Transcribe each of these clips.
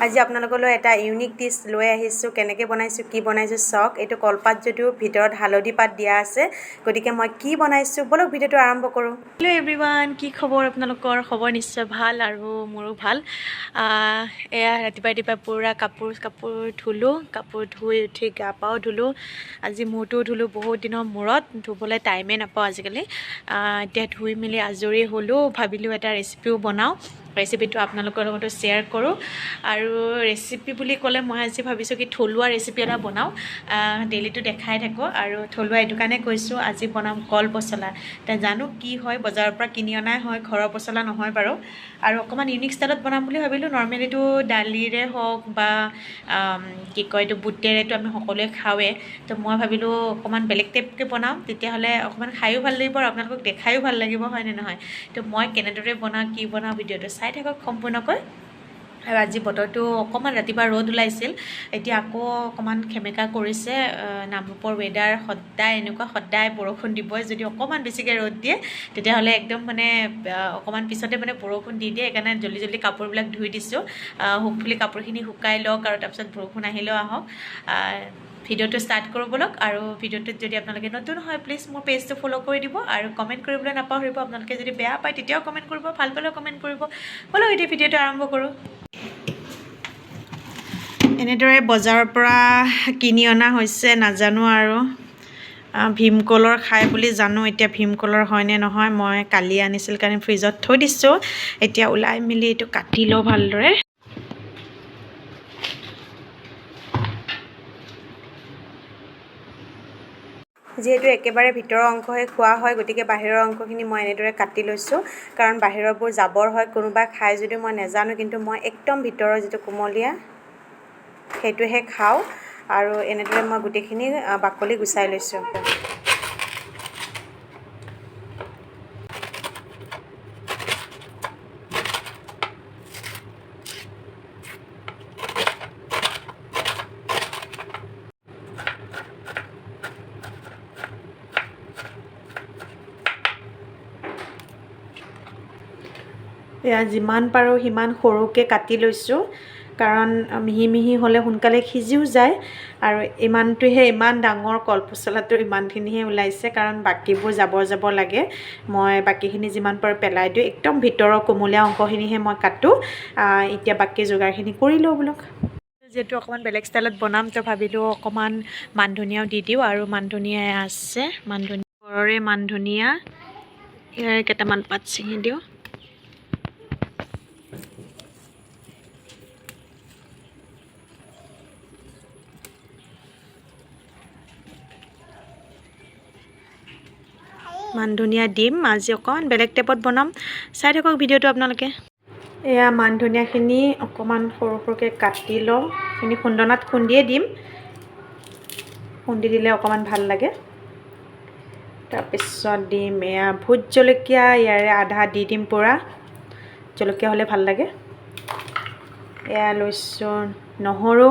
আজি আপোনালোকলৈ এটা ইউনিক ডিছ লৈ আহিছোঁ কেনেকৈ বনাইছোঁ কি বনাইছোঁ চাওক এইটো কলপাত যদিও ভিতৰত হালধি পাত দিয়া আছে গতিকে মই কি বনাইছোঁ বলক ভিডিঅ'টো আৰম্ভ কৰোঁ হেল্ল' এভৰিৱান কি খবৰ আপোনালোকৰ খবৰ নিশ্চয় ভাল আৰু মোৰো ভাল এয়া ৰাতিপুৱা পূৰা কাপোৰ ধুলোঁ কাপোৰ ধুই উঠি গা পাও ধুলোঁ আজি মূৰটো ধুলোঁ বহুত দিনৰ মূৰত ধুবলৈ টাইমেই নাপাওঁ আজিকালি এতিয়া ধুই মেলি আজৰি হ'লোঁ ভাবিলোঁ এটা ৰেচিপিও বনাওঁ ৰেচিপিটো আপোনালোকৰ লগতো শ্বেয়াৰ কৰোঁ আৰু ৰেচিপি বুলি ক'লে মই আজি ভাবিছোঁ কি থলুৱা ৰেচিপি এটা বনাওঁ ডেইলিটো দেখাই থাকোঁ আৰু থলুৱা এইটো কাৰণে কৈছোঁ আজি বনাম কল পচলা এতিয়া জানো কি হয় বজাৰৰ পৰা কিনি অনাই হয় ঘৰৰ পচলা নহয় বাৰু আৰু অকণমান ইউনিক ষ্টাইলত বনাম বুলি ভাবিলোঁ নৰ্মেলিটো দালিৰে হওক বা কি কয় এইটো বুটেৰেতো আমি সকলোৱে খাওঁৱে তো মই ভাবিলোঁ অকণমান বেলেগ টাইপকৈ বনাম তেতিয়াহ'লে অকণমান খায়ো ভাল লাগিব আৰু আপোনালোকক দেখায়ো ভাল লাগিব হয়নে নহয় তো মই কেনেদৰে বনাওঁ কি বনাওঁ ভিডিঅ'টো চাই থাকক সম্পূৰ্ণকৈ আৰু আজি বতৰটো অকণমান ৰাতিপুৱা ৰ'দ ওলাইছিল এতিয়া আকৌ অকণমান সেমেকা কৰিছে নামৰূপৰ ৱেডাৰ সদায় বৰষুণ দিবই যদি অকণমান বেছিকৈ ৰ'দ দিয়ে তেতিয়াহ'লে একদম মানে অকণমান পিছতে মানে বৰষুণ দি দিয়ে সেইকাৰণে জল্দি কাপোৰবিলাক ধুই দিছোঁ হোপফুলি কাপোৰখিনি শুকাই লওক আৰু তাৰপিছত বৰষুণ আহিলেও আহক ভিডিঅ'টো ষ্টাৰ্ট কৰোঁ বলক আৰু ভিডিঅ'টোত যদি আপোনালোকে নতুন হয় প্লিজ মোৰ পেজটো ফ'ল' কৰি দিব আৰু কমেণ্ট কৰিবলৈ নাপাহৰিব আপোনালোকে যদি বেয়া পায় তেতিয়াও কমেণ্ট কৰিব ভাল পালেও কমেণ্ট কৰিব বলক এতিয়া ভিডিঅ'টো আৰম্ভ কৰোঁ এনেদৰে বজাৰৰ পৰা কিনি অনা হৈছে নাজানো আৰু ভীমকলৰ খাই বুলি জানো এতিয়া ভীমকলৰ হয়নে নহয় মই কালি আনিছিল কাৰণে ফ্ৰিজত থৈ দিছোঁ এতিয়া ওলাই মেলি এইটো কাটি লওঁ ভালদৰে যিহেতু একেবাৰে ভিতৰৰ অংশহে খোৱা হয় গতিকে বাহিৰৰ অংশখিনি মই এনেদৰে কাটি লৈছোঁ কাৰণ বাহিৰৰবোৰ জাবৰ হয় কোনোবাই খাই যদিও মই নাজানো কিন্তু মই একদম ভিতৰৰ যিটো কোমলীয়া সেইটোহে খাওঁ আৰু এনেদৰে মই গোটেইখিনি বাকলি গুচাই লৈছোঁ এয়া যিমান পাৰোঁ সিমান সৰুকৈ কাটি লৈছোঁ কাৰণ মিহি হ'লে সোনকালে সিজিও যায় আৰু ইমান ডাঙৰ কলপচলাটো ইমানখিনিহে ওলাইছে কাৰণ বাকীবোৰ জাবৰ লাগে মই বাকীখিনি যিমান পাৰোঁ পেলাই দিওঁ একদম ভিতৰৰ কোমলীয়া অংশখিনিহে মই কাটোঁ এতিয়া বাকী যোগাৰখিনি কৰি লওঁ বোলক যিহেতু অকণমান বেলেগ ষ্টাইলত বনাম তো ভাবিলোঁ অকণমান মান ধনিয়াও দি দিওঁ আৰু মান ধনিয়া আছে ঘৰৰে মান ধনিয়া ইয়াৰে কেইটামান পাত ছিঙি দিওঁ মান ধনিয়া দিম আজি অকণমান বেলেগ টাইপত বনাম চাই থাকক ভিডিঅ'টো আপোনালোকে এয়া মান ধনিয়াখিনি অকণমান সৰুকৈ কাটি লওঁ সেইখিনি খুন্দনাত খুন্দিয়ে দিম খুন্দি দিলে অকণমান ভাল লাগে তাৰপিছত দিম এয়া ভোট জলকীয়া ইয়াৰে আধা দি দিম পূৰা জলকীয়া হ'লে ভাল লাগে এয়া লৈছোঁ নহৰু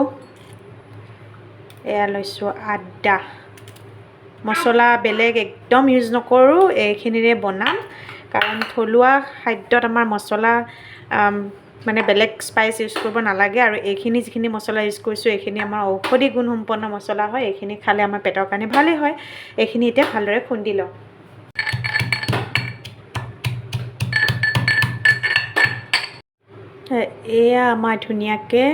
এয়া লৈছোঁ আদা মছলা বেলেগ একদম ইউজ নকৰোঁ এইখিনিৰে বনাম কাৰণ থলুৱা খাদ্যত আমাৰ মছলা মানে বেলেগ স্পাইচ ইউজ কৰিব নালাগে আৰু এইখিনি যিখিনি মছলা ইউজ কৰিছোঁ এইখিনি আমাৰ ঔষধি গুণসম্পন্ন মছলা হয় এইখিনি খালে আমাৰ পেটৰ কাৰণে ভালেই হয় এইখিনি এতিয়া ভালদৰে খুন্দি লওঁ এয়া আমাৰ ধুনীয়াকৈ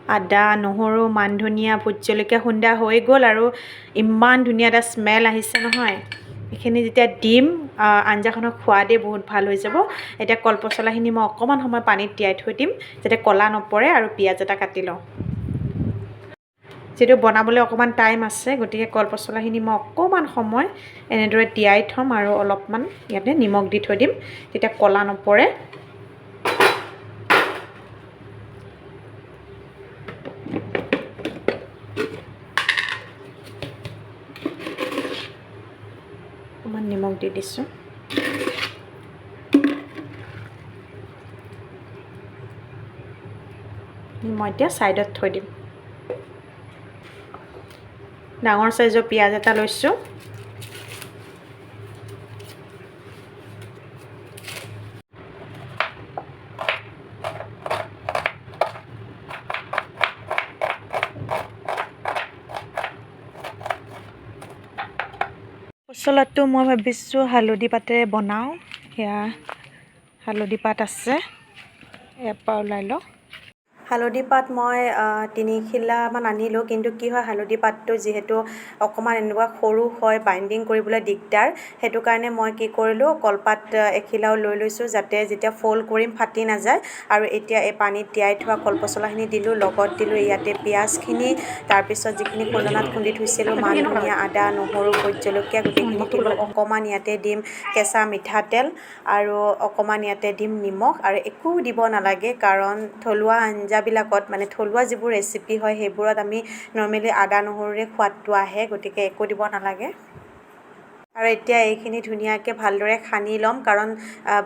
আদা নহৰু মান ধনিয়া ভোট জলকীয়া খুন্দা হৈ গ'ল আৰু ইমান ধুনীয়া এটা স্মেল আহিছে নহয় এইখিনি যেতিয়া দিম আঞ্জাখনৰ সোৱাদেই বহুত ভাল হৈ যাব এতিয়া কলপচলাখিনি মই অকণমান সময় পানীত তিয়াই থৈ দিম যাতে ক'লা নপৰে আৰু পিঁয়াজ এটা কাটি লওঁ যিহেতু বনাবলৈ অকণমান টাইম আছে গতিকে কলপচলাখিনি মই অকণমান সময় এনেদৰে তিয়াই থ'ম আৰু অলপমান ইয়াতে নিমখ দি থৈ দিম তেতিয়া ক'লা নপৰে অকণমান নিমখ দি দিছোঁ মই এতিয়া ছাইডত থৈ দিম ডাঙৰ চাইজৰ পিঁয়াজ এটা লৈছোঁ পচলাটো মই ভাবিছোঁ হালধি পাতেৰে বনাওঁ। সেয়া হালধি পাত আছে, ইয়াৰ পৰা ওলাই লওঁ। হালধি পাত মই 3 খিলামান আনিলোঁ, কিন্তু কি হয় হালধি পাতটো যিহেতু অকণমান এনেকুৱা সৰু হয়, বাইণ্ডিং কৰিবলৈ দিগদাৰ, সেইটো কাৰণে মই কি কৰিলোঁ কলপাত 1 খিলাও লৈ লৈছোঁ, যাতে যেতিয়া ফ'ল্ড কৰিম ফাটি নাযায়। আৰু এতিয়া এই পানীত তিয়াই থোৱা কলপচলাখিনি দিলোঁ, লগত দিলোঁ ইয়াতে পিঁয়াজখিনি, তাৰপিছত যিখিনি খুন্দনাত খুন্দি থৈছিলোঁ মান ধনিয়া, আদা, নহৰু, ভোট জলকীয়া গোটেইখিনি দিলোঁ। অকণমান ইয়াতে দিম কেঁচা মিঠাতেল আৰু অকণমান ইয়াতে দিম নিমখ, আৰু একো দিব নালাগে, কাৰণ থলুৱা আঞ্জাবিলাকত মানে থলুৱা যিবোৰ ৰেচিপি হয় সেইবোৰত আমি নৰ্মেলি আদা নহৰুৰে সোৱাদটো আহে, গতিকে একো দিব নালাগে। আৰু এতিয়া এইখিনি ধুনীয়াকৈ ভালদৰে সানি ল'ম, কাৰণ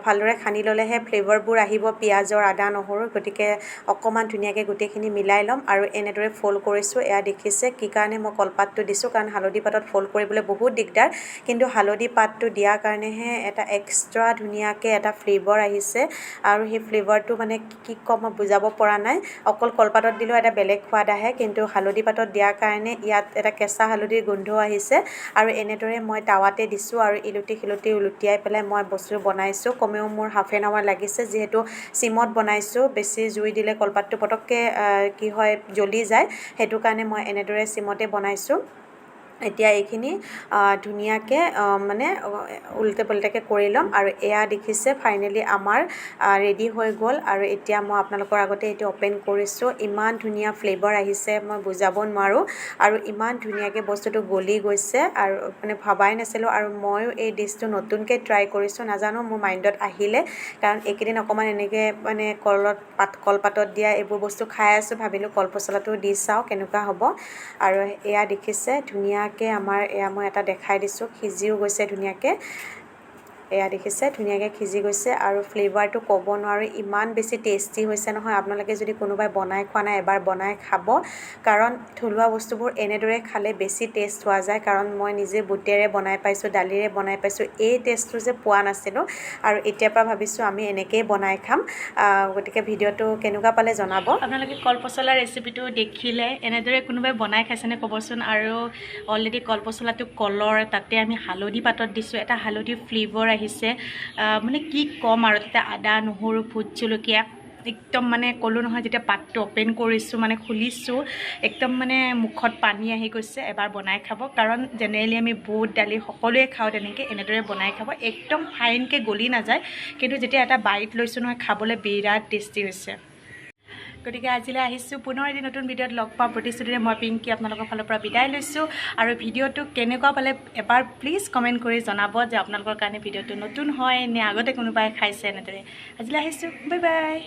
ভালদৰে সানি ল'লেহে ফ্লেভাৰবোৰ আহিব পিঁয়াজৰ, আদা নহৰুৰ, গতিকে অকণমান ধুনীয়াকৈ গোটেইখিনি মিলাই ল'ম। আৰু এনেদৰে ফ'ল্ড কৰিছোঁ, এয়া দেখিছে কি কাৰণে মই কলপাতটো দিছোঁ, কাৰণ হালধি পাতত ফ'ল্ড কৰিবলৈ বহুত দিগদাৰ, কিন্তু হালধি পাতটো দিয়াৰ কাৰণেহে এটা এক্সট্ৰা ধুনীয়াকৈ এটা ফ্লেভাৰ আহিছে। আৰু সেই ফ্লেভাৰটো মানে কি ক'ম মই বুজাব পৰা নাই। অকল কলপাতত দিলেও এটা বেলেগ সোৱাদ আহে, কিন্তু হালধি পাতত দিয়াৰ কাৰণে ইয়াত এটা কেঁচা হালধিৰ গোন্ধ আহিছে। আৰু এনেদৰে মই টাৱাতে দিছোঁ আৰু ইলুটি শিলুটি উলটিয়াই পেলাই মই বস্তু বনাইছোঁ। কমেও মোৰ ½ এন আৱাৰ লাগিছে, যিহেতু চিমত বনাইছোঁ, বেছি জুই দিলে কলপাতটো পটককৈ কি হয় জ্বলি যায়, সেইটো কাৰণে মই এনেদৰে চিমতে বনাইছোঁ। এতিয়া এইখিনি ধুনীয়াকৈ মানে উল্টে পুল্টাকৈ কৰি ল'ম, আৰু এয়া দেখিছে ফাইনেলি আমাৰ ৰেডি হৈ গ'ল। আৰু এতিয়া মই আপোনালোকৰ আগতে এইটো অ'পেন কৰিছোঁ, ইমান ধুনীয়া ফ্লেভাৰ আহিছে মই বুজাব নোৱাৰোঁ, আৰু ইমান ধুনীয়াকৈ বস্তুটো গলি গৈছে, আৰু মানে ভবাই নাছিলোঁ। আৰু ময়ো এই ডিছটো নতুনকৈ ট্ৰাই কৰিছোঁ, নাজানো মোৰ মাইণ্ডত আহিলে, কাৰণ এইকেইদিন অকণমান এনেকৈ মানে কলপাতত দিয়া এইবোৰ বস্তু খাই আছোঁ, ভাবিলোঁ কলপচলাটো দি চাওঁ কেনেকুৱা হ'ব। আৰু এয়া দেখিছে ধুনীয়াকৈ আমাৰ এয়া মই এটা দেখাই দিছোঁ, সিজিও গৈছে ধুনীয়াকৈ, এয়া দেখিছে ধুনীয়াকৈ সিজি গৈছে, আৰু ফ্লেভাৰটো ক'ব নোৱাৰোঁ, ইমান বেছি টেষ্টি হৈছে নহয়। আপোনালোকে যদি কোনোবাই বনাই খোৱা নাই এবাৰ বনাই খাব, কাৰণ থলুৱা বস্তুবোৰ এনেদৰে খালে বেছি টেষ্ট হোৱা যায়। কাৰণ মই নিজে বুটেৰে বনাই পাইছোঁ, দালিৰে বনাই পাইছোঁ, এই টেষ্টটো যে পোৱা নাছিলোঁ, আৰু এতিয়াৰ পৰা ভাবিছোঁ আমি এনেকৈয়ে বনাই খাম। গতিকে ভিডিঅ'টো কেনেকুৱা পালে জনাব। আপোনালোকে কলপচলা ৰেচিপিটো দেখিলে এনেদৰে কোনোবাই বনাই খাইছেনে ক'বচোন। আৰু অলৰেডি কলপচলাটো কলৰ তাতে আমি হালধি পাতত দিছোঁ, এটা হালধি ফ্লেভাৰ আহিছে, মানে কি ক'ম আৰু তাতে আদা নহৰু ভোট জলকীয়া একদম মানে ক'লোঁ নহয়, যেতিয়া পাতটো অ'পেন কৰিছোঁ মানে খুলিছোঁ, একদম মানে মুখত পানী আহি গৈছে। এবাৰ বনাই খাব, কাৰণ জেনেৰেলি আমি বুট দালি সকলোৱে খাওঁ তেনেকৈ, এনেদৰে বনাই খাব, একদম ফাইনকৈ গলি নাযায়, কিন্তু যেতিয়া এটা বাইট লৈছোঁ নহয় খাবলৈ বিৰাট টেষ্টি হৈছে। গতিকে আজিলৈ আহিছোঁ, পুনৰ এদিন নতুন ভিডিঅ'ত লগ পাম প্ৰতিশ্ৰুতিৰে। মই পিংকি আপোনালোকৰ ফালৰ পৰা বিদায় লৈছোঁ, আৰু ভিডিঅ'টো কেনেকুৱা পালে এবাৰ প্লিজ কমেণ্ট কৰি জনাব, যে আপোনালোকৰ কাৰণে ভিডিঅ'টো নতুন হয় নে আগতে কোনোবাই খাইছে এনেদৰে। আজিলৈ আহিছোঁ, বাই বাই।